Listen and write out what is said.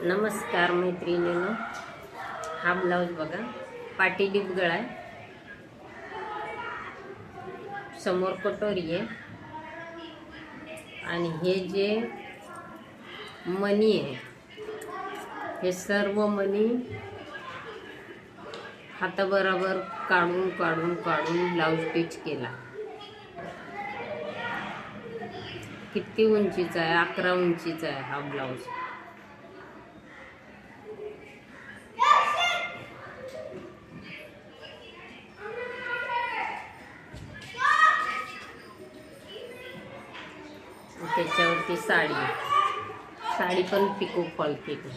नमस्कार मैत्रिणींनो, हा ब्लाऊज बघा, पाटी डीप गळा आहे, समोर कटोरी आहे आणि हे जे मणी आहे हे सर्व मणी हाताबरोबर काढून काढून काढून ब्लाऊज स्टिच केला. किती उंचीचा आहे? 11 उंचीचा आहे हा ब्लाऊज. त्याच्यावरती साडी पण पिको फॉल केली.